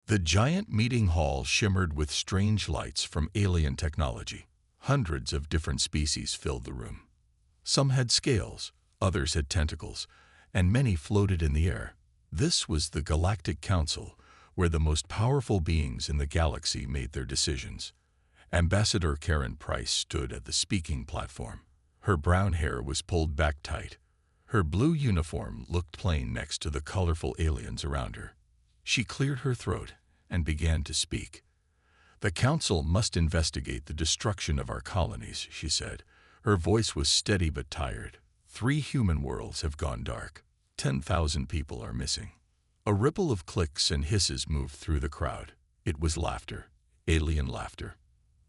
The giant meeting hall shimmered with strange lights from alien technology. Hundreds of different species filled the room. Some had scales, others had tentacles, and many floated in the air. This was the Galactic Council, where the most powerful beings in the galaxy made their decisions. Ambassador Karen Price stood at the speaking platform. Her brown hair was pulled back tight. Her blue uniform looked plain next to the colorful aliens around her. She cleared her throat and began to speak. "The Council must investigate the destruction of our colonies," she said. Her voice was steady but tired. 3 human worlds have gone dark. 10,000 people are missing. A ripple of clicks and hisses moved through the crowd. It was laughter, alien laughter.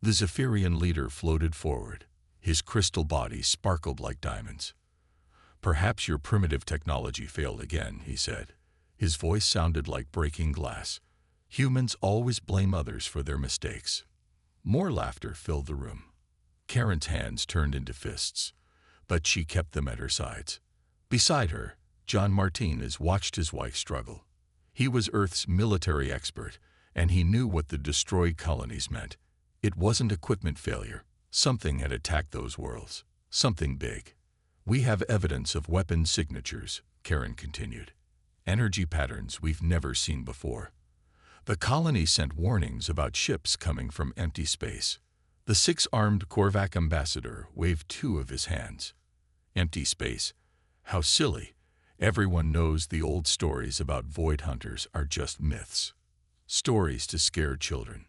The Zephyrian leader floated forward. His crystal body sparkled like diamonds. "Perhaps your primitive technology failed again," he said. His voice sounded like breaking glass. "Humans always blame others for their mistakes." More laughter filled the room. Karen's hands turned into fists, but she kept them at her sides. Beside her, John Martinez watched his wife struggle. He was Earth's military expert, and he knew what the destroyed colonies meant. It wasn't equipment failure. Something had attacked those worlds. Something big. "We have evidence of weapon signatures," Karen continued. "Energy patterns we've never seen before. The colony sent warnings about ships coming from empty space." The 6-armed Korvac ambassador waved 2 of his hands. "Empty space? How silly. Everyone knows the old stories about void hunters are just myths. Stories to scare children."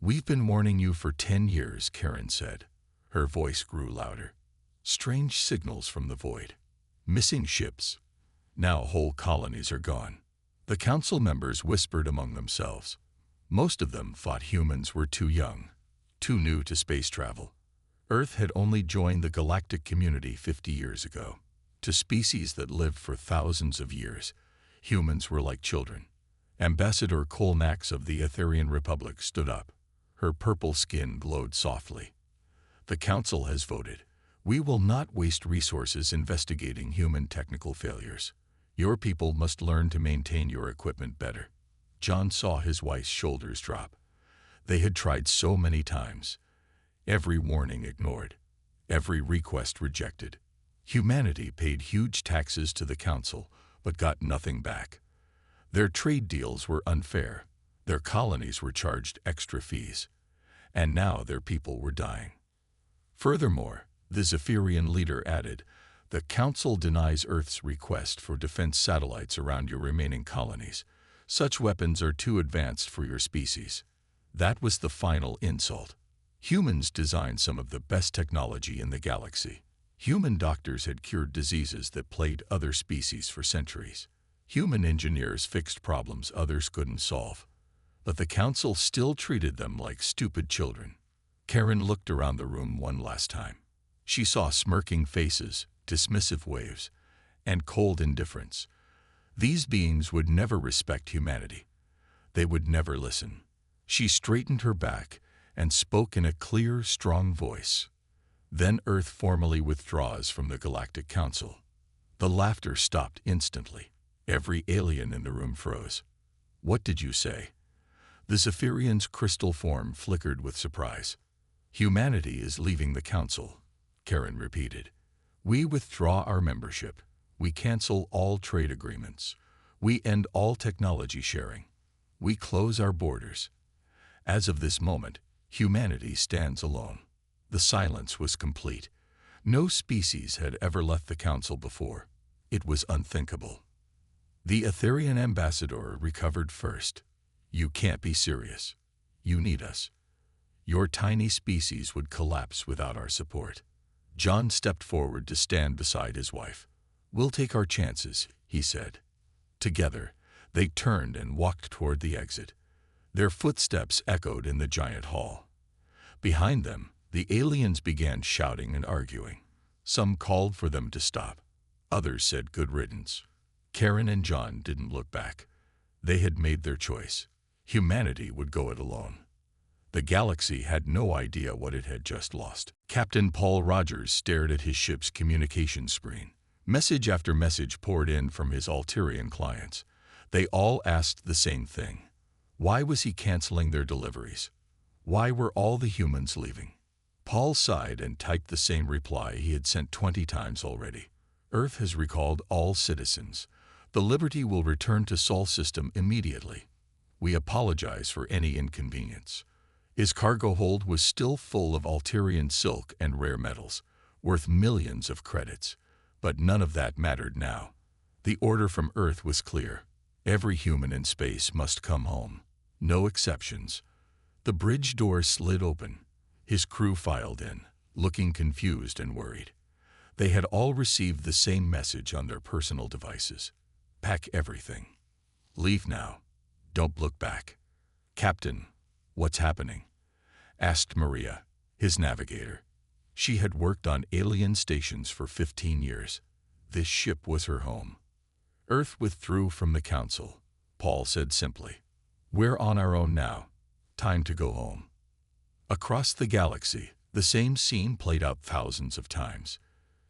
"We've been warning you for 10 years, Karen said. Her voice grew louder. "Strange signals from the void. Missing ships. Now whole colonies are gone." The council members whispered among themselves. Most of them thought humans were too young, too new to space travel. Earth had only joined the galactic community 50 years ago. To species that lived for thousands of years, humans were like children. Ambassador Kolnax of the Etherian Republic stood up. Her purple skin glowed softly. "The Council has voted. We will not waste resources investigating human technical failures. Your people must learn to maintain your equipment better." John saw his wife's shoulders drop. They had tried so many times. Every warning ignored. Every request rejected. Humanity paid huge taxes to the Council, but got nothing back. Their trade deals were unfair. Their colonies were charged extra fees. And now their people were dying. Furthermore, the Zephyrian leader added, "The Council denies Earth's request for defense satellites around your remaining colonies. Such weapons are too advanced for your species." That was the final insult. Humans designed some of the best technology in the galaxy. Human doctors had cured diseases that plagued other species for centuries. Human engineers fixed problems others couldn't solve. But the Council still treated them like stupid children. Karen looked around the room one last time. She saw smirking faces, dismissive waves, and cold indifference. These beings would never respect humanity. They would never listen. She straightened her back and spoke in a clear, strong voice. "Then Earth formally withdraws from the Galactic Council." The laughter stopped instantly. Every alien in the room froze. "What did you say?" The Zephyrian's crystal form flickered with surprise. "Humanity is leaving the Council," Karen repeated. "We withdraw our membership. We cancel all trade agreements. We end all technology sharing. We close our borders. As of this moment, humanity stands alone." The silence was complete. No species had ever left the Council before. It was unthinkable. The Etherian ambassador recovered first. "You can't be serious. You need us. Your tiny species would collapse without our support." John stepped forward to stand beside his wife. "We'll take our chances," he said. Together, they turned and walked toward the exit. Their footsteps echoed in the giant hall. Behind them, the aliens began shouting and arguing. Some called for them to stop. Others said good riddance. Karen and John didn't look back. They had made their choice. Humanity would go it alone. The galaxy had no idea what it had just lost. Captain Paul Rogers stared at his ship's communication screen. Message after message poured in from his Alterian clients. They all asked the same thing. Why was he canceling their deliveries? Why were all the humans leaving? Paul sighed and typed the same reply he had sent 20 times already. Earth has recalled all citizens. The Liberty will return to Sol system immediately. We apologize for any inconvenience. His cargo hold was still full of Alterian silk and rare metals, worth millions of credits. But none of that mattered now. The order from Earth was clear. Every human in space must come home. No exceptions. The bridge door slid open. His crew filed in, looking confused and worried. They had all received the same message on their personal devices. Pack everything. Leave now. Don't look back. Captain, what's happening? Asked Maria, his navigator. She had worked on alien stations for 15 years. This ship was her home. Earth withdrew from the Council, Paul said simply. We're on our own now. Time to go home. Across the galaxy, the same scene played out thousands of times.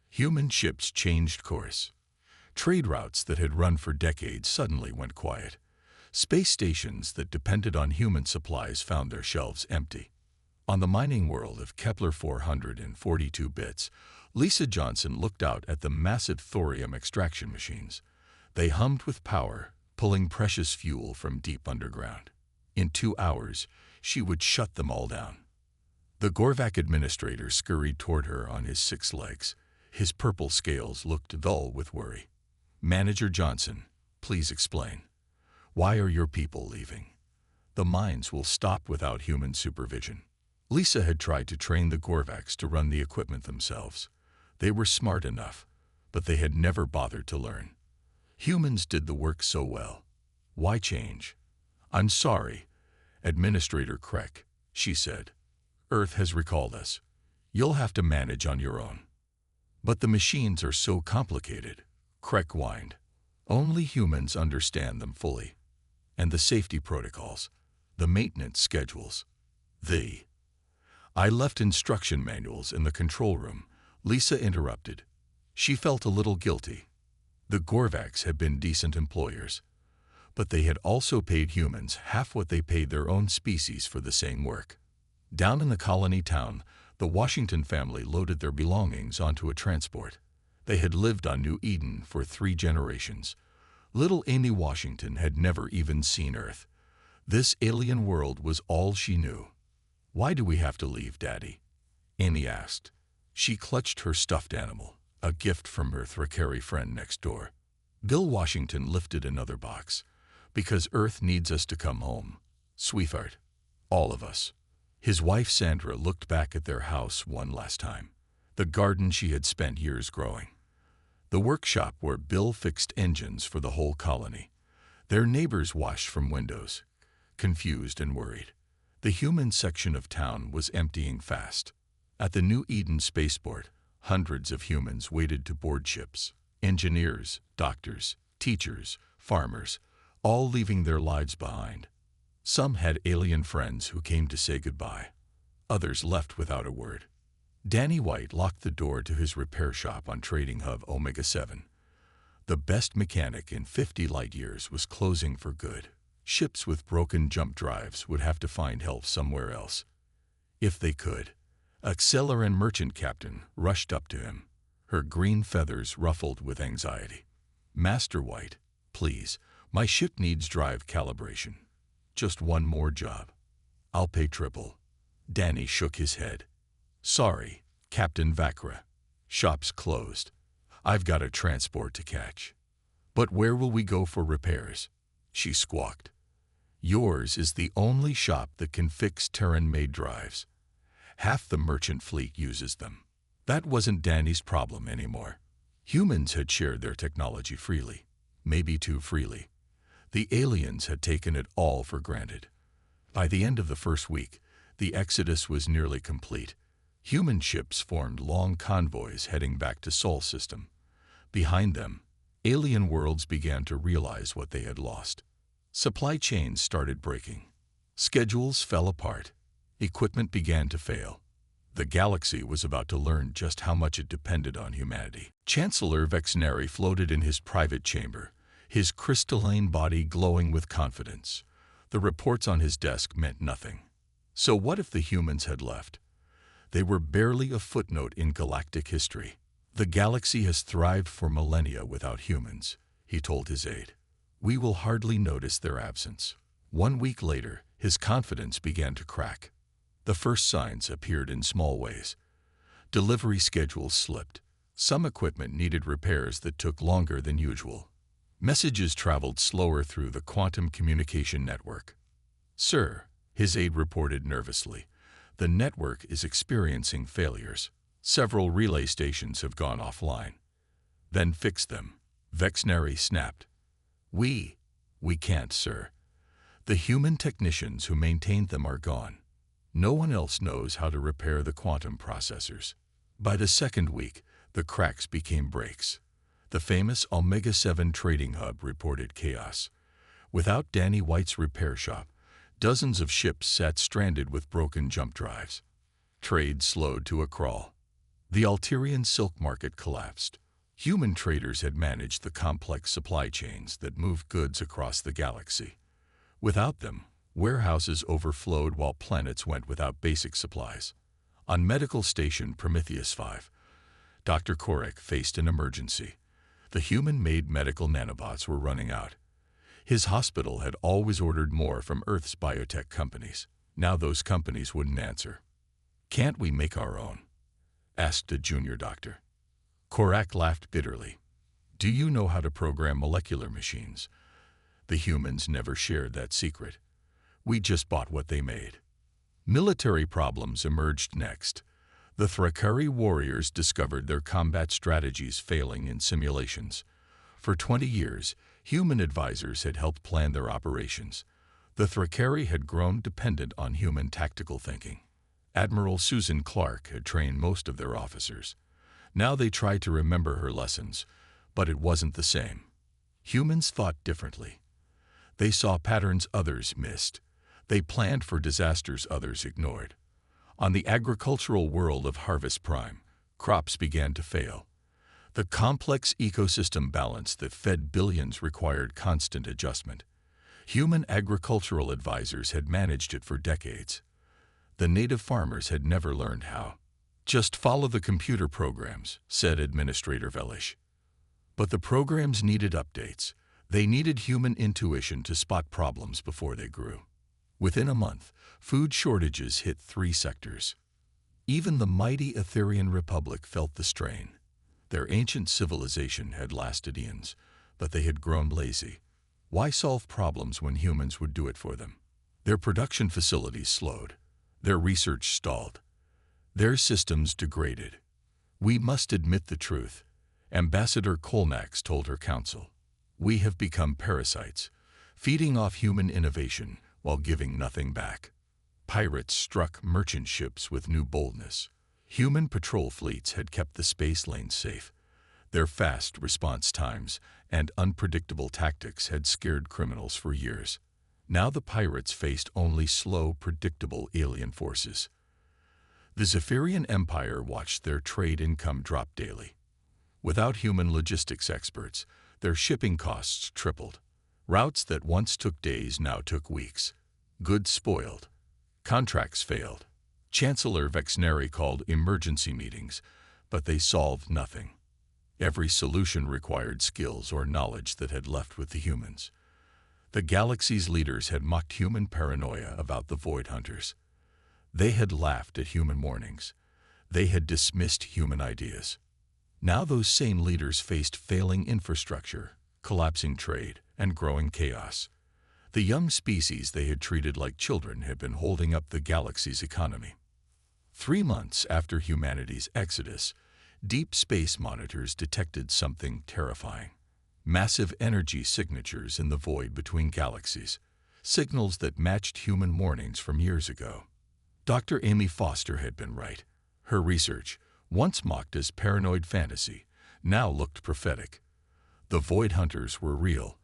Human ships changed course. Trade routes that had run for decades suddenly went quiet. Space stations that depended on human supplies found their shelves empty. On the mining world of Kepler 442 bits, Lisa Johnson looked out at the massive thorium extraction machines. They hummed with power, pulling precious fuel from deep underground. In 2 hours, she would shut them all down. The Gorvac administrator scurried toward her on his 6 legs. His purple scales looked dull with worry. Manager Johnson, please explain. Why are your people leaving? The mines will stop without human supervision. Lisa had tried to train the Gorvacs to run the equipment themselves. They were smart enough, but they had never bothered to learn. Humans did the work so well. Why change? I'm sorry, Administrator Kreck, she said. Earth has recalled us. You'll have to manage on your own. But the machines are so complicated, Kreck whined. Only humans understand them fully. And the safety protocols, the maintenance schedules. I left instruction manuals in the control room, Lisa interrupted. She felt a little guilty. The Gorvacs had been decent employers, but they had also paid humans half what they paid their own species for the same work. Down in the colony town, the Washington family loaded their belongings onto a transport. They had lived on New Eden for 3 generations. Little Amy Washington had never even seen Earth. This alien world was all she knew. Why do we have to leave, Daddy? Amy asked. She clutched her stuffed animal, a gift from her Thrakari friend next door. Bill Washington lifted another box. Because Earth needs us to come home. Sweetheart. All of us. His wife Sandra looked back at their house one last time. The garden she had spent years growing. The workshop where Bill fixed engines for the whole colony. Their neighbors watched from windows, confused and worried. The human section of town was emptying fast. At the New Eden spaceport, hundreds of humans waited to board ships. Engineers, doctors, teachers, farmers, all leaving their lives behind. Some had alien friends who came to say goodbye. Others left without a word. Danny White locked the door to his repair shop on Trading Hub Omega 7. The best mechanic in 50 light years was closing for good. Ships with broken jump drives would have to find help somewhere else. If they could. Acceleran merchant captain rushed up to him, her green feathers ruffled with anxiety. Master White, please, my ship needs drive calibration. Just one more job. I'll pay triple. Danny shook his head. Sorry, Captain Vakra. Shop's closed. I've got a transport to catch. But where will we go for repairs? She squawked. Yours is the only shop that can fix Terran-made drives. Half the merchant fleet uses them. That wasn't Danny's problem anymore. Humans had shared their technology freely, maybe too freely. The aliens had taken it all for granted. By the end of the first week, the exodus was nearly complete. Human ships formed long convoys heading back to Sol system. Behind them, alien worlds began to realize what they had lost. Supply chains started breaking. Schedules fell apart. Equipment began to fail. The galaxy was about to learn just how much it depended on humanity. Chancellor Vexneri floated in his private chamber, his crystalline body glowing with confidence. The reports on his desk meant nothing. So what if the humans had left? They were barely a footnote in galactic history. The galaxy has thrived for millennia without humans, he told his aide. We will hardly notice their absence. 1 week later, his confidence began to crack. The first signs appeared in small ways. Delivery schedules slipped. Some equipment needed repairs that took longer than usual. Messages traveled slower through the quantum communication network. Sir, his aide reported nervously, the network is experiencing failures. Several relay stations have gone offline. Then fix them. Vexneri snapped. We can't, sir. The human technicians who maintained them are gone. No one else knows how to repair the quantum processors. By the second week, the cracks became breaks. The famous Omega-7 trading hub reported chaos. Without Danny White's repair shop, dozens of ships sat stranded with broken jump drives. Trade slowed to a crawl. The Alterian silk market collapsed. Human traders had managed the complex supply chains that moved goods across the galaxy. Without them, warehouses overflowed while planets went without basic supplies. On Medical Station Prometheus 5, Dr. Korek faced an emergency. The human-made medical nanobots were running out. His hospital had always ordered more from Earth's biotech companies. Now those companies wouldn't answer. Can't we make our own? Asked a junior doctor. Korak laughed bitterly. Do you know how to program molecular machines? The humans never shared that secret. We just bought what they made. Military problems emerged next. The Thrakari warriors discovered their combat strategies failing in simulations. For 20 years, human advisors had helped plan their operations. The Thrakari had grown dependent on human tactical thinking. Admiral Susan Clark had trained most of their officers. Now they tried to remember her lessons, but it wasn't the same. Humans thought differently. They saw patterns others missed. They planned for disasters others ignored. On the agricultural world of Harvest Prime, crops began to fail. The complex ecosystem balance that fed billions required constant adjustment. Human agricultural advisors had managed it for decades. The native farmers had never learned how. Just follow the computer programs, said Administrator Velish. But the programs needed updates. They needed human intuition to spot problems before they grew. Within a month, food shortages hit 3 sectors. Even the mighty Etherian Republic felt the strain. Their ancient civilization had lasted eons, but they had grown lazy. Why solve problems when humans would do it for them? Their production facilities slowed. Their research stalled. Their systems degraded. We must admit the truth, Ambassador Kolnax told her council. We have become parasites, feeding off human innovation while giving nothing back. Pirates struck merchant ships with new boldness. Human patrol fleets had kept the space lanes safe. Their fast response times and unpredictable tactics had scared criminals for years. Now the pirates faced only slow, predictable alien forces. The Zephyrian Empire watched their trade income drop daily. Without human logistics experts, their shipping costs tripled. Routes that once took days now took weeks. Goods spoiled. Contracts failed. Chancellor Vexneri called emergency meetings, but they solved nothing. Every solution required skills or knowledge that had left with the humans. The galaxy's leaders had mocked human paranoia about the Void Hunters. They had laughed at human warnings. They had dismissed human ideas. Now those same leaders faced failing infrastructure, collapsing trade, and growing chaos. The young species they had treated like children had been holding up the galaxy's economy. 3 months after humanity's exodus, deep space monitors detected something terrifying. Massive energy signatures in the void between galaxies, signals that matched human warnings from years ago. Dr. Amy Foster had been right. Her research, once mocked as paranoid fantasy, now looked prophetic. The Void Hunters were real.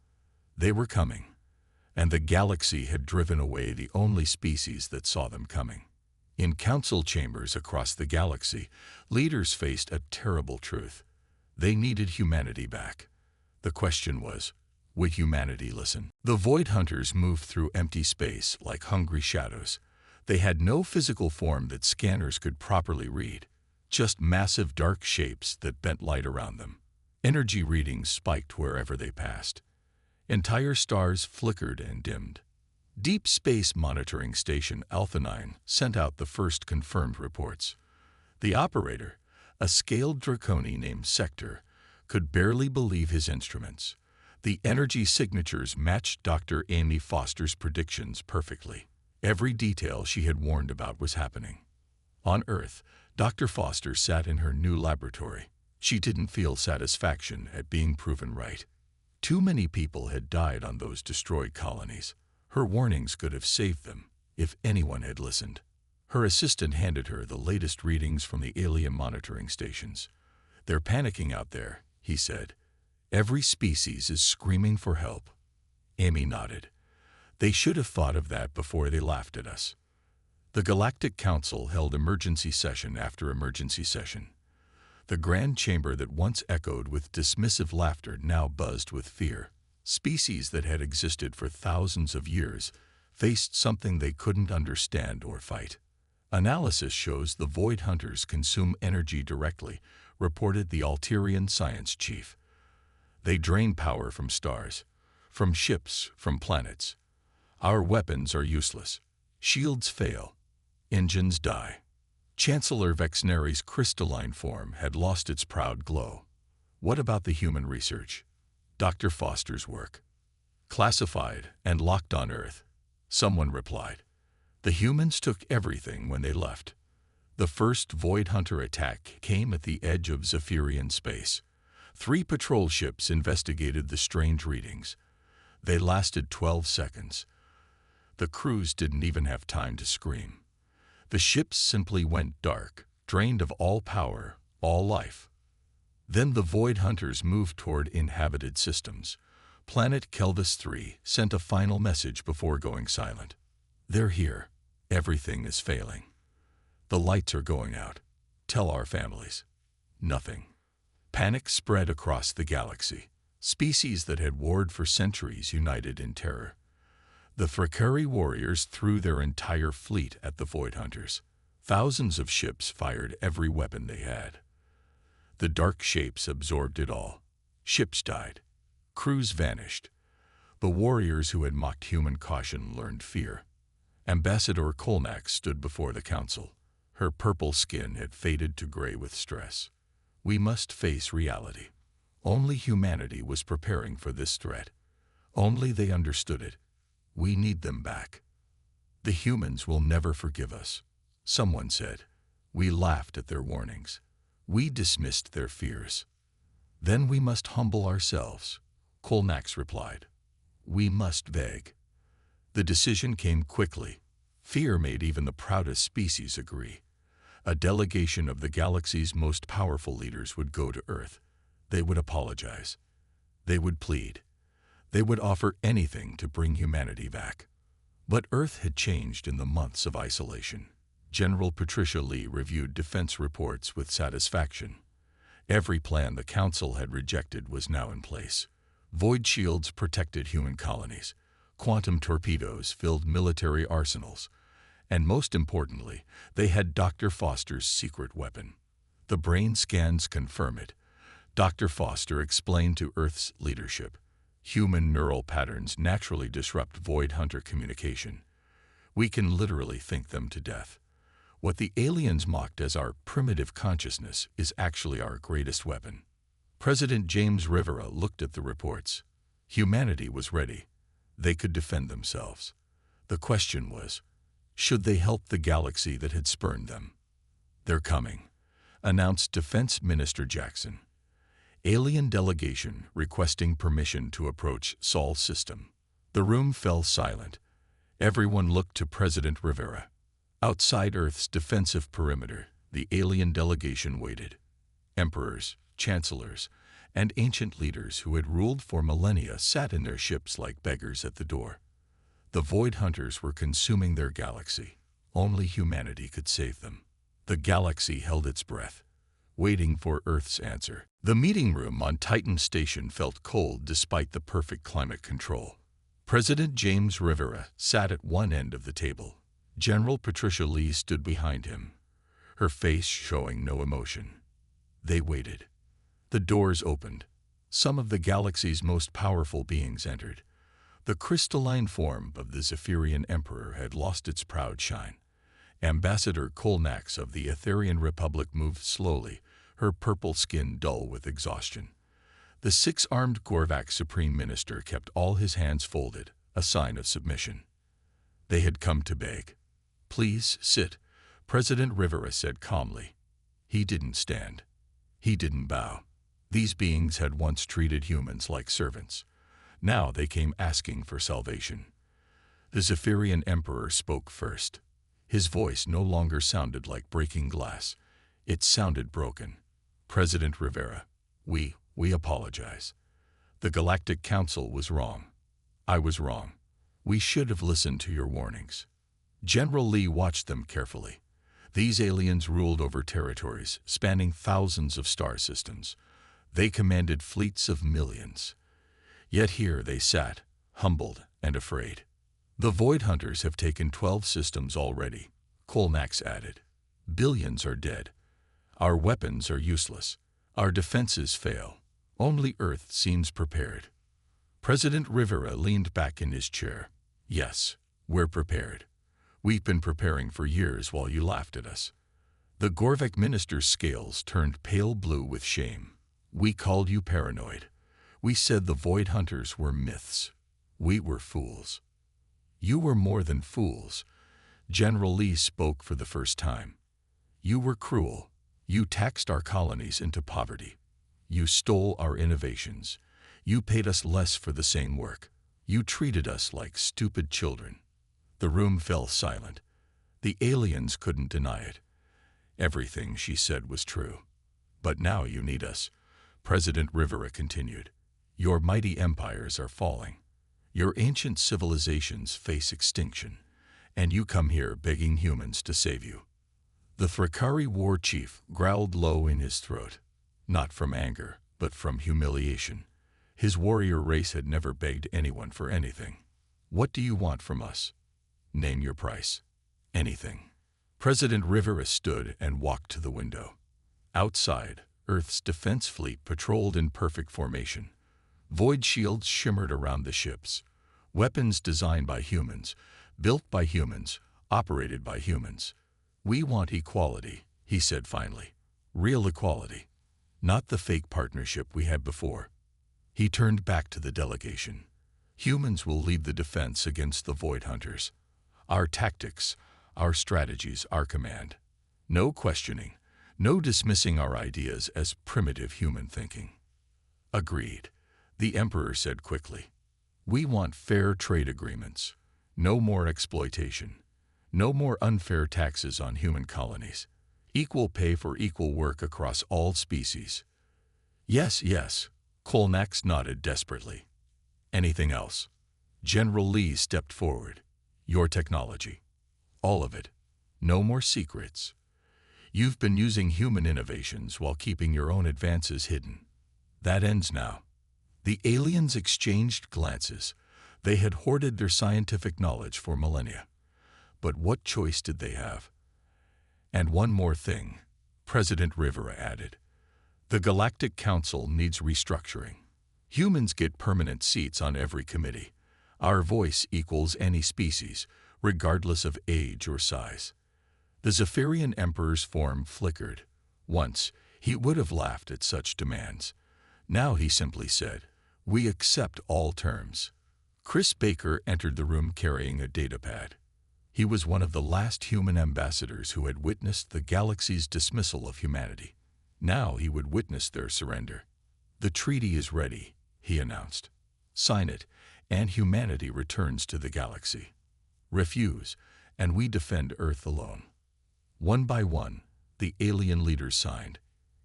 They were coming. And the galaxy had driven away the only species that saw them coming. In council chambers across the galaxy, leaders faced a terrible truth. They needed humanity back. The question was, Would humanity listen? The Void Hunters moved through empty space like hungry shadows. They had no physical form that scanners could properly read, just massive dark shapes that bent light around them. Energy readings spiked wherever they passed. Entire stars flickered and dimmed. Deep Space Monitoring Station Alpha 9 sent out the first confirmed reports. The operator, a scaled draconi named Sector, could barely believe his instruments. The energy signatures matched Dr. Amy Foster's predictions perfectly. Every detail she had warned about was happening. On Earth, Dr. Foster sat in her new laboratory. She didn't feel satisfaction at being proven right. Too many people had died on those destroyed colonies. Her warnings could have saved them if anyone had listened. Her assistant handed her the latest readings from the alien monitoring stations. "They're panicking out there," he said. "Every species is screaming for help." Amy nodded. They should have thought of that before they laughed at us. The Galactic Council held emergency session after emergency session. The grand chamber that once echoed with dismissive laughter now buzzed with fear. Species that had existed for thousands of years faced something they couldn't understand or fight. "Analysis shows the Void Hunters consume energy directly," reported the Alterian science chief. "They drain power from stars, from ships, from planets. Our weapons are useless. Shields fail. Engines die." Chancellor Vexneri's crystalline form had lost its proud glow. "What about the human research? Dr. Foster's work?" "Classified and locked on Earth," someone replied. "The humans took everything when they left." The first Void Hunter attack came at the edge of Zephyrian space. 3 patrol ships investigated the strange readings. They lasted 12 seconds. The crews didn't even have time to scream. The ships simply went dark, drained of all power, all life. Then the Void Hunters moved toward inhabited systems. Planet Kelvis 3 sent a final message before going silent. "They're here. Everything is failing. The lights are going out. Tell our families." Nothing. Panic spread across the galaxy. Species that had warred for centuries united in terror. The Thrakari warriors threw their entire fleet at the Void Hunters. Thousands of ships fired every weapon they had. The dark shapes absorbed it all. Ships died. Crews vanished. The warriors who had mocked human caution learned fear. Ambassador Kolnak stood before the council. Her purple skin had faded to gray with stress. "We must face reality." Only humanity was preparing for this threat. Only they understood it. "We need them back. The humans will never forgive us," someone said. "We laughed at their warnings. We dismissed their fears. Then we must humble ourselves," Kolnax replied. "We must beg." The decision came quickly. Fear made even the proudest species agree. A delegation of the galaxy's most powerful leaders would go to Earth. They would apologize. They would plead. They would offer anything to bring humanity back. But Earth had changed in the months of isolation. General Patricia Lee reviewed defense reports with satisfaction. Every plan the Council had rejected was now in place. Void shields protected human colonies. Quantum torpedoes filled military arsenals. And most importantly, they had Dr. Foster's secret weapon. The brain scans confirm it. Dr. Foster explained to Earth's leadership. Human neural patterns naturally disrupt Void Hunter communication. We can literally think them to death. What the aliens mocked as our primitive consciousness is actually our greatest weapon. President James Rivera looked at the reports. Humanity was ready. They could defend themselves. The question was, should they help the galaxy that had spurned them? "They're coming," announced Defense Minister Jackson. Alien delegation requesting permission to approach Sol's system. The room fell silent. Everyone looked to President Rivera. Outside Earth's defensive perimeter, the alien delegation waited. Emperors, chancellors, and ancient leaders who had ruled for millennia sat in their ships like beggars at the door. The Void Hunters were consuming their galaxy. Only humanity could save them. The galaxy held its breath. waiting for Earth's answer. The meeting room on Titan Station felt cold despite the perfect climate control. President James Rivera sat at one end of the table. General Patricia Lee stood behind him, her face showing no emotion. They waited. The doors opened. Some of the galaxy's most powerful beings entered. The crystalline form of the Zephyrian Emperor had lost its proud shine. Ambassador Kolnax of the Etherian Republic moved slowly, her purple skin dull with exhaustion. The six-armed Gorvak Supreme Minister kept all his hands folded, a sign of submission. They had come to beg. "Please sit," President Rivera said calmly. He didn't stand. He didn't bow. These beings had once treated humans like servants. Now they came asking for salvation. The Zephyrian Emperor spoke first. His voice no longer sounded like breaking glass. It sounded broken. "President Rivera, we apologize. The Galactic Council was wrong. I was wrong. We should have listened to your warnings." General Lee watched them carefully. These aliens ruled over territories spanning thousands of star systems. They commanded fleets of millions. Yet here they sat, humbled and afraid. "The Void Hunters have taken 12 systems already," Kolnax added. "Billions are dead. Our weapons are useless. Our defenses fail. Only Earth seems prepared." President Rivera leaned back in his chair. "Yes, we're prepared. We've been preparing for years while you laughed at us." The Gorvak minister's scales turned pale blue with shame. "We called you paranoid. We said the Void Hunters were myths. We were fools." "You were more than fools." General Lee spoke for the first time. "You were cruel. You taxed our colonies into poverty. You stole our innovations. You paid us less for the same work. You treated us like stupid children." The room fell silent. The aliens couldn't deny it. Everything she said was true. "But now you need us," President Rivera continued. "Your mighty empires are falling. Your ancient civilizations face extinction, and you come here begging humans to save you." The Thrakari war chief growled low in his throat, not from anger, but from humiliation. His warrior race had never begged anyone for anything. "What do you want from us? Name your price." "Anything." President Rivera stood and walked to the window. Outside, Earth's defense fleet patrolled in perfect formation. Void shields shimmered around the ships. Weapons designed by humans, built by humans, operated by humans. "We want equality," he said finally. "Real equality. Not the fake partnership we had before." He turned back to the delegation. "Humans will lead the defense against the Void Hunters. Our tactics, our strategies, our command. No questioning, no dismissing our ideas as primitive human thinking." "Agreed," the Emperor said quickly. "We want fair trade agreements. No more exploitation. No more unfair taxes on human colonies. Equal pay for equal work across all species." "Yes, yes," Kolnax nodded desperately. "Anything else?" General Lee stepped forward. "Your technology. All of it. No more secrets. You've been using human innovations while keeping your own advances hidden. That ends now." The aliens exchanged glances. They had hoarded their scientific knowledge for millennia. But what choice did they have? "And one more thing," President Rivera added. "The Galactic Council needs restructuring. Humans get permanent seats on every committee. Our voice equals any species, regardless of age or size." The Zephyrian Emperor's form flickered. Once, he would have laughed at such demands. Now he simply said, "We accept all terms." Chris Baker entered the room carrying a datapad. He was one of the last human ambassadors who had witnessed the galaxy's dismissal of humanity. Now he would witness their surrender. "The treaty is ready," he announced. "Sign it, and humanity returns to the galaxy. Refuse, and we defend Earth alone." One by one, the alien leaders signed.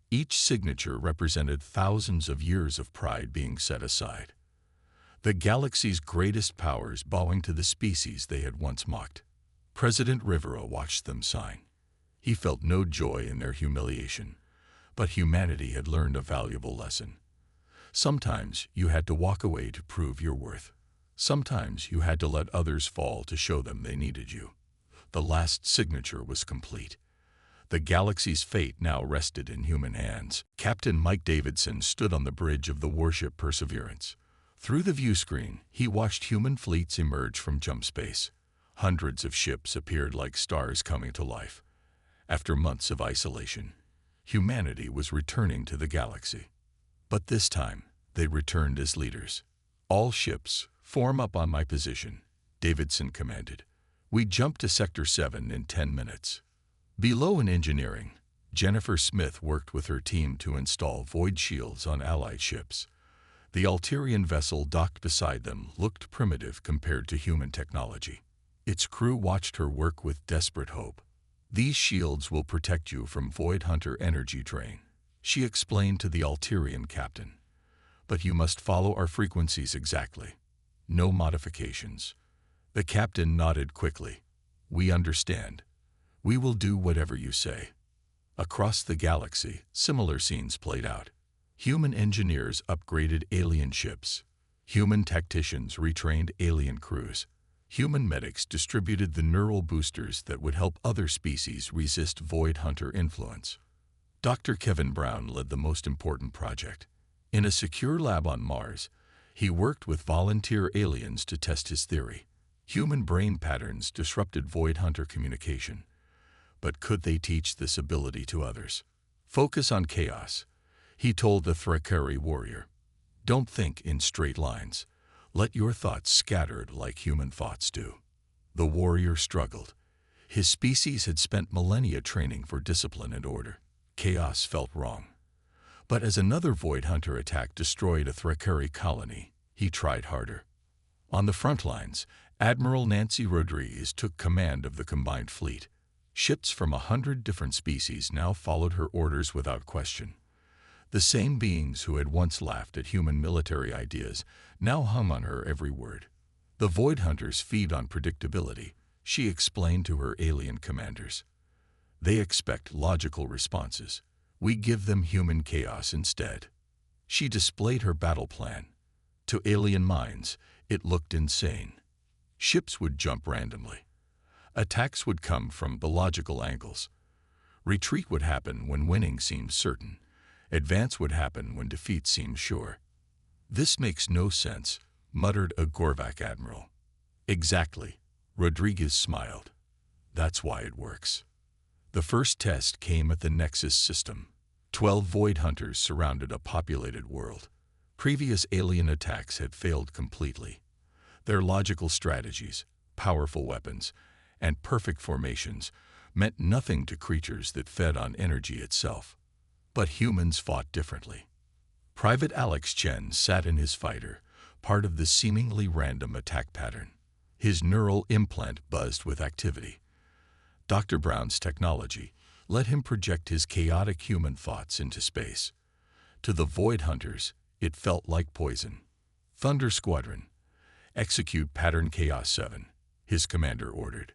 Each signature represented thousands of years of pride being set aside. The galaxy's greatest powers bowing to the species they had once mocked. President Rivera watched them sign. He felt no joy in their humiliation, But humanity had learned a valuable lesson. Sometimes you had to walk away to prove your worth. Sometimes you had to let others fall to show them they needed you. The last signature was complete. The galaxy's fate now rested in human hands. Captain Mike Davidson stood on the bridge of the warship Perseverance. Through the view screen, he watched human fleets emerge from jump space. Hundreds of ships appeared like stars coming to life. After months of isolation, humanity was returning to the galaxy. But this time, they returned as leaders. "All ships, form up on my position," Davidson commanded. "We jump to Sector 7 in 10 minutes. Below in engineering, Jennifer Smith worked with her team to install void shields on Allied ships. The Alterian vessel docked beside them looked primitive compared to human technology. Its crew watched her work with desperate hope. "These shields will protect you from Void Hunter energy drain," she explained to the Alterian captain. "But you must follow our frequencies exactly. No modifications." The captain nodded quickly. "We understand. We will do whatever you say." Across the galaxy, similar scenes played out. Human engineers upgraded alien ships. Human tacticians retrained alien crews. Human medics distributed the neural boosters that would help other species resist Void Hunter influence. Dr. Kevin Brown led the most important project. In a secure lab on Mars, he worked with volunteer aliens to test his theory. Human brain patterns disrupted Void Hunter communication. But could they teach this ability to others? "Focus on chaos," he told the Thrakari warrior. "Don't think in straight lines. Let your thoughts scatter like human thoughts do." The warrior struggled. His species had spent millennia training for discipline and order. Chaos felt wrong. But as another Void Hunter attack destroyed a Thrakari colony, he tried harder. On the front lines, Admiral Nancy Rodriguez took command of the combined fleet. Ships from 100 different species now followed her orders without question. The same beings who had once laughed at human military ideas now hung on her every word. "The Void Hunters feed on predictability," she explained to her alien commanders. "They expect logical responses. We give them human chaos instead." She displayed her battle plan. To alien minds, it looked insane. Ships would jump randomly. Attacks would come from illogical angles. Retreat would happen when winning seemed certain. Advance would happen when defeat seemed sure. "This makes no sense," muttered a Gorvak admiral. "Exactly," Rodriguez smiled. "That's why it works." The first test came at the Nexus system. 12 Void Hunters surrounded a populated world. Previous alien attacks had failed completely. Their logical strategies, powerful weapons, and perfect formations meant nothing to creatures that fed on energy itself. But humans fought differently. Private Alex Chen sat in his fighter, part of the seemingly random attack pattern. His neural implant buzzed with activity. Dr. Brown's technology let him project his chaotic human thoughts into space. To the Void Hunters, it felt like poison. "Thunder Squadron, execute Pattern Chaos 7, his commander ordered.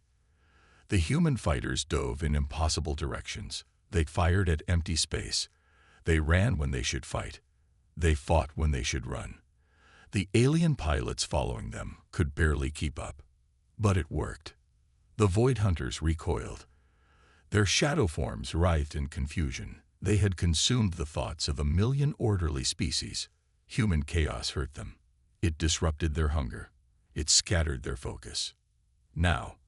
The human fighters dove in impossible directions. They fired at empty space. They ran when they should fight. They fought when they should run. The alien pilots following them could barely keep up. But it worked. The Void Hunters recoiled. Their shadow forms writhed in confusion. They had consumed the thoughts of 1,000,000 orderly species. Human chaos hurt them. It disrupted their hunger. It scattered their focus. "Now,"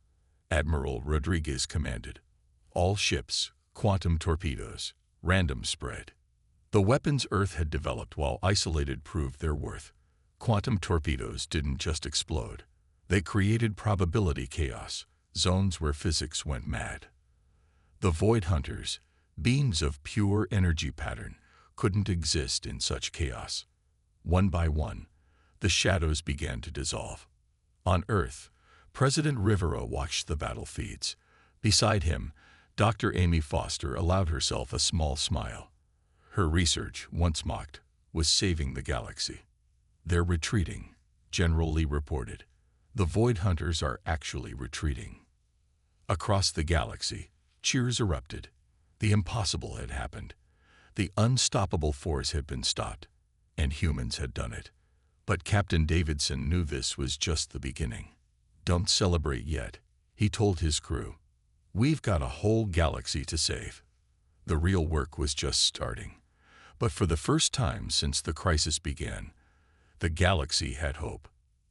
Admiral Rodriguez commanded, "all ships, quantum torpedoes, random spread." The weapons Earth had developed while isolated proved their worth. Quantum torpedoes didn't just explode. They created probability chaos, zones where physics went mad. The Void Hunters, beings of pure energy pattern, couldn't exist in such chaos. One by one, the shadows began to dissolve. On Earth, President Rivera watched the battle feeds. Beside him, Dr. Amy Foster allowed herself a small smile. Her research, once mocked, was saving the galaxy. "They're retreating," General Lee reported. "The Void Hunters are actually retreating." Across the galaxy, cheers erupted. The impossible had happened. The unstoppable force had been stopped, and humans had done it. But Captain Davidson knew this was just the beginning. "Don't celebrate yet," he told his crew. "We've got a whole galaxy to save." The real work was just starting. But for the first time since the crisis began, the galaxy had hope.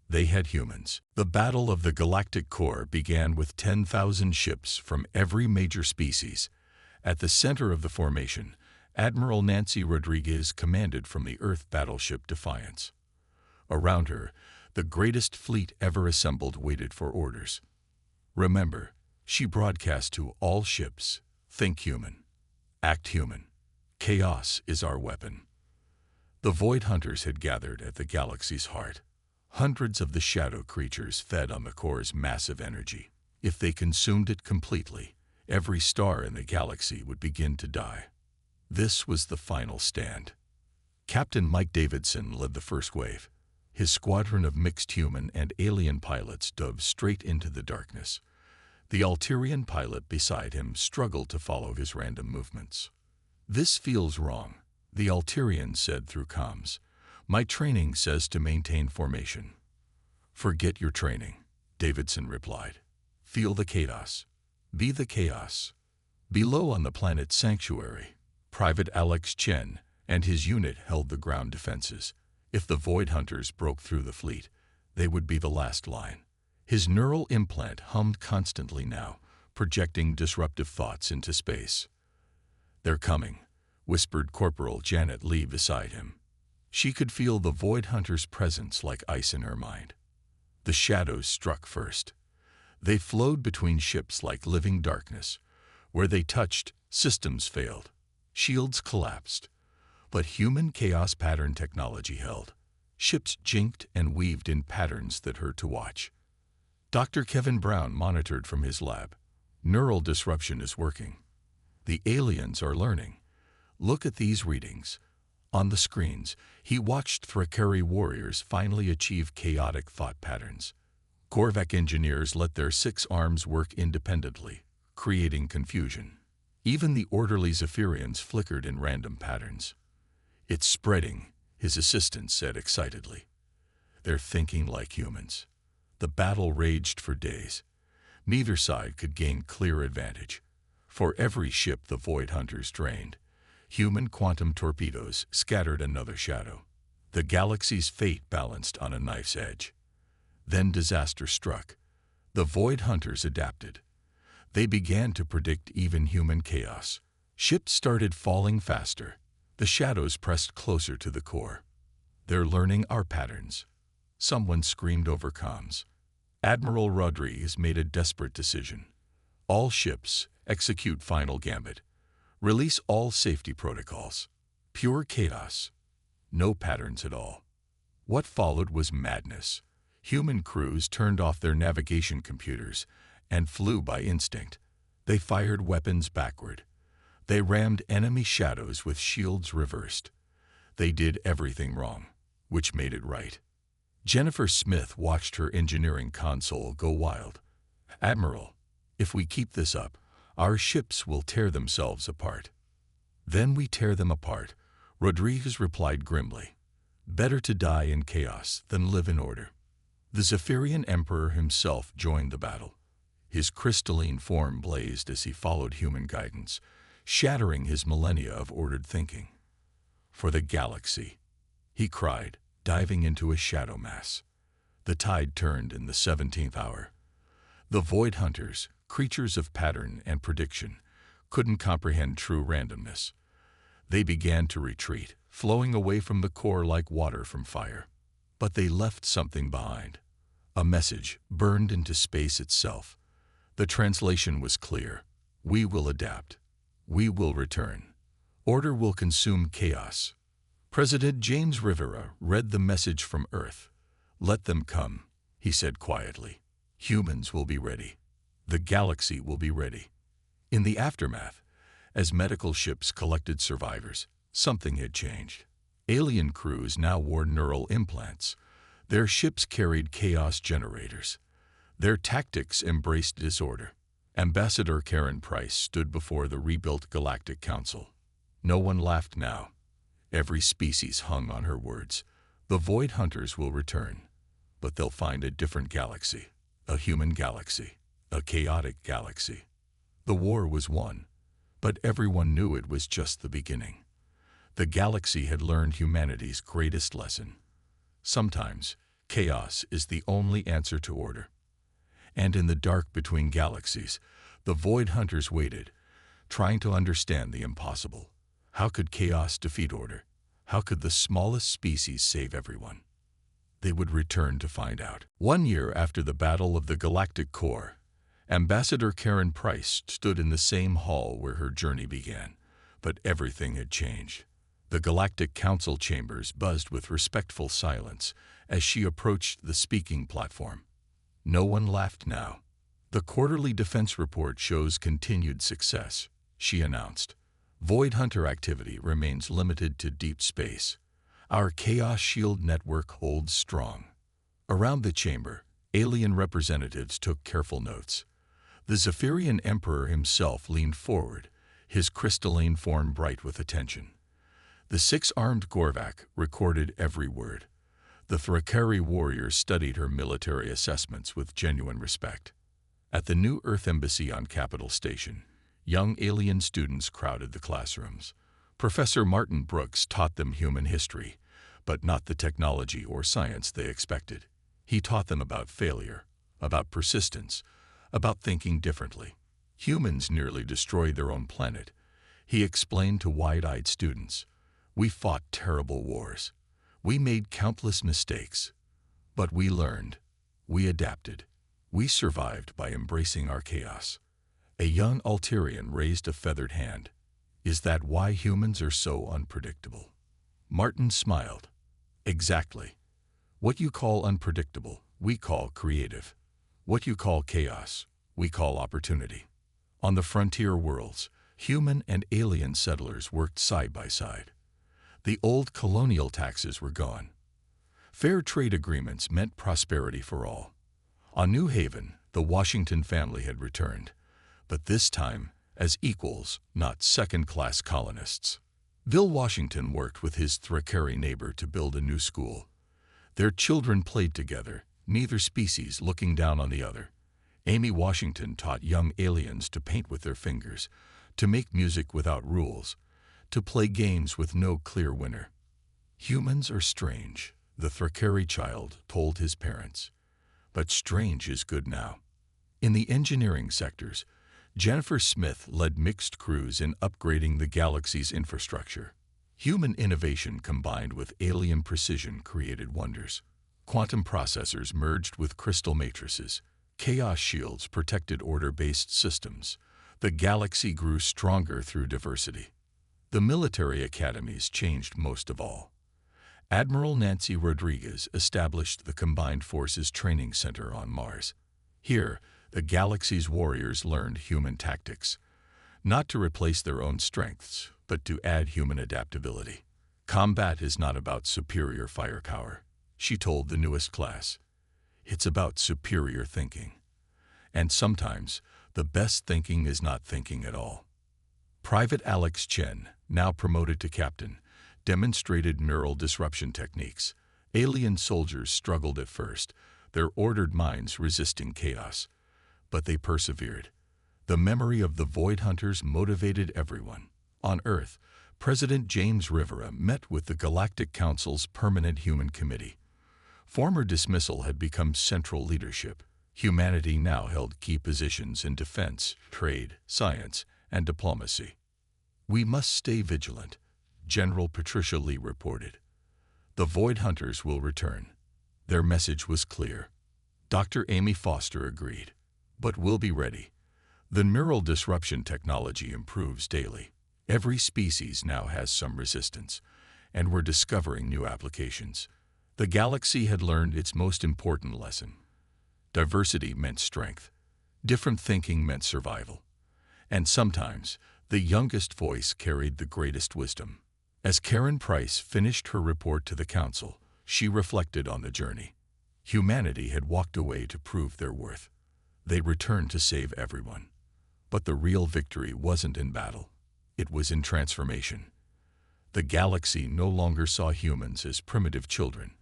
They had humans. The Battle of the Galactic Core began with 10,000 ships from every major species. At the center of the formation, Admiral Nancy Rodriguez commanded from the Earth battleship Defiance. Around her, the greatest fleet ever assembled waited for orders. Remember, she broadcast to all ships, "Think human. Act human. Chaos is our weapon." The Void Hunters had gathered at the galaxy's heart. Hundreds of the shadow creatures fed on the core's massive energy. If they consumed it completely, every star in the galaxy would begin to die. This was the final stand. Captain Mike Davidson led the first wave. His squadron of mixed human and alien pilots dove straight into the darkness. The Alterian pilot beside him struggled to follow his random movements. "This feels wrong," the Alterian said through comms. "My training says to maintain formation." "Forget your training," Davidson replied. "Feel the chaos. Be the chaos." Below on the planet Sanctuary, Private Alex Chen and his unit held the ground defenses. If the Void Hunters broke through the fleet, they would be the last line. His neural implant hummed constantly now, projecting disruptive thoughts into space. "They're coming," whispered Corporal Janet Lee beside him. She could feel the Void Hunters' presence like ice in her mind. The shadows struck first. They flowed between ships like living darkness. Where they touched, systems failed. Shields collapsed. But human chaos pattern technology held. Ships jinked and weaved in patterns that hurt to watch. Dr. Kevin Brown monitored from his lab. "Neural disruption is working. The aliens are learning. Look at these readings." On the screens, he watched Thrakari warriors finally achieve chaotic thought patterns. Korvac engineers let their 6 arms work independently, creating confusion. Even the orderly Zephyrians flickered in random patterns. "It's spreading," his assistant said excitedly. "They're thinking like humans." The battle raged for days. Neither side could gain clear advantage. For every ship the Void Hunters drained, human quantum torpedoes scattered another shadow. The galaxy's fate balanced on a knife's edge. Then disaster struck. The Void Hunters adapted. They began to predict even human chaos. Ships started falling faster. The shadows pressed closer to the core. "They're learning our patterns," someone screamed over comms. Admiral Rodriguez made a desperate decision. "All ships, execute final gambit. Release all safety protocols. Pure chaos. No patterns at all." What followed was madness. Human crews turned off their navigation computers and flew by instinct. They fired weapons backward. They rammed enemy shadows with shields reversed. They did everything wrong, which made it right. Jennifer Smith watched her engineering console go wild. "Admiral, if we keep this up, our ships will tear themselves apart." "Then we tear them apart," Rodriguez replied grimly. "Better to die in chaos than live in order." The Zephyrian Emperor himself joined the battle. His crystalline form blazed as he followed human guidance, shattering his millennia of ordered thinking. "For the galaxy," he cried, diving into a shadow mass. The tide turned in the 17th hour. The Void Hunters, creatures of pattern and prediction, couldn't comprehend true randomness. They began to retreat, flowing away from the core like water from fire. But they left something behind. A message burned into space itself. The translation was clear. "We will adapt. We will return. Order will consume chaos." President James Rivera read the message from Earth. "Let them come," he said quietly. "Humans will be ready. The galaxy will be ready." In the aftermath, as medical ships collected survivors, something had changed. Alien crews now wore neural implants. Their ships carried chaos generators. Their tactics embraced disorder. Ambassador Karen Price stood before the rebuilt Galactic Council. No one laughed now. Every species hung on her words. The Void Hunters will return, but they'll find a different galaxy, a human galaxy, a chaotic galaxy. The war was won, but everyone knew it was just the beginning. The galaxy had learned humanity's greatest lesson. Sometimes, chaos is the only answer to order. And in the dark between galaxies, the Void Hunters waited, trying to understand the impossible. How could chaos defeat order? How could the smallest species save everyone? They would return to find out. 1 year after the Battle of the Galactic Core, Ambassador Karen Price stood in the same hall where her journey began, but everything had changed. The Galactic Council chambers buzzed with respectful silence as she approached the speaking platform. No one laughed now. The quarterly defense report shows continued success, she announced. Void Hunter activity remains limited to deep space. Our Chaos Shield network holds strong. Around the chamber, alien representatives took careful notes. The Zephyrian Emperor himself leaned forward, his crystalline form bright with attention. The six-armed Gorvak recorded every word. The Thrakari warriors studied her military assessments with genuine respect. At the New Earth Embassy on Capital Station, young alien students crowded the classrooms. Professor Martin Brooks taught them human history, but not the technology or science they expected. He taught them about failure, about persistence, about thinking differently. Humans nearly destroyed their own planet. He explained to wide-eyed students, "We fought terrible wars. We made countless mistakes. But we learned. We adapted. We survived by embracing our chaos." A young Altarian raised a feathered hand. "Is that why humans are so unpredictable?" Martin smiled. "Exactly. What you call unpredictable, we call creative. What you call chaos, we call opportunity." On the frontier worlds, human and alien settlers worked side by side. The old colonial taxes were gone. Fair trade agreements meant prosperity for all. On New Haven, the Washington family had returned, but this time as equals, not second-class colonists. Bill Washington worked with his Thrakari neighbor to build a new school. Their children played together, neither species looking down on the other. Amy Washington taught young aliens to paint with their fingers, to make music without rules, to play games with no clear winner. "Humans are strange," the Thrakari child told his parents. But strange is good now. In the engineering sectors, Jennifer Smith led mixed crews in upgrading the galaxy's infrastructure. Human innovation combined with alien precision created wonders. Quantum processors merged with crystal matrices. Chaos shields protected order-based systems. The galaxy grew stronger through diversity. The military academies changed most of all. Admiral Nancy Rodriguez established the Combined Forces Training Center on Mars. Here, the galaxy's warriors learned human tactics, not to replace their own strengths, but to add human adaptability. "Combat is not about superior firepower," she told the newest class. "It's about superior thinking. And sometimes, the best thinking is not thinking at all." Private Alex Chen, now promoted to captain, demonstrated neural disruption techniques. Alien soldiers struggled at first, their ordered minds resisting chaos. But they persevered. The memory of the Void Hunters motivated everyone. On Earth, President James Rivera met with the Galactic Council's Permanent Human Committee. Former dismissal had become central leadership. Humanity now held key positions in defense, trade, science, and diplomacy. "We must stay vigilant," General Patricia Lee reported. "The Void Hunters will return." Their message was clear. Dr. Amy Foster agreed. "But we'll be ready. The neural disruption technology improves daily. Every species now has some resistance, and we're discovering new applications." The galaxy had learned its most important lesson. Diversity meant strength. Different thinking meant survival. And sometimes, the youngest voice carried the greatest wisdom. As Karen Price finished her report to the Council, she reflected on the journey. Humanity had walked away to prove their worth. They returned to save everyone. But the real victory wasn't in battle. It was in transformation. The galaxy no longer saw humans as primitive children.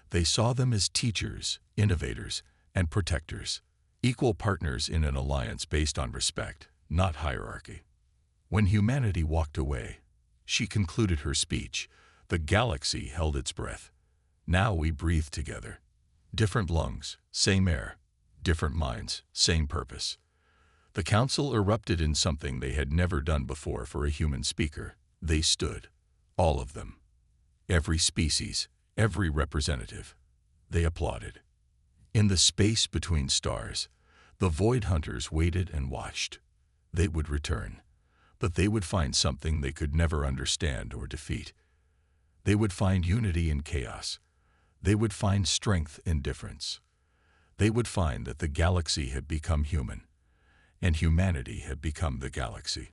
They saw them as teachers, innovators, and protectors, equal partners in an alliance based on respect, not hierarchy. When humanity walked away, she concluded her speech. The galaxy held its breath. Now we breathe together. Different lungs, same air. Different minds, same purpose. The council erupted in something they had never done before for a human speaker. They stood, all of them. Every species, every representative. They applauded. In the space between stars, the Void Hunters waited and watched. They would return, but they would find something they could never understand or defeat. They would find unity in chaos. They would find strength in difference. They would find that the galaxy had become human, and humanity had become the galaxy.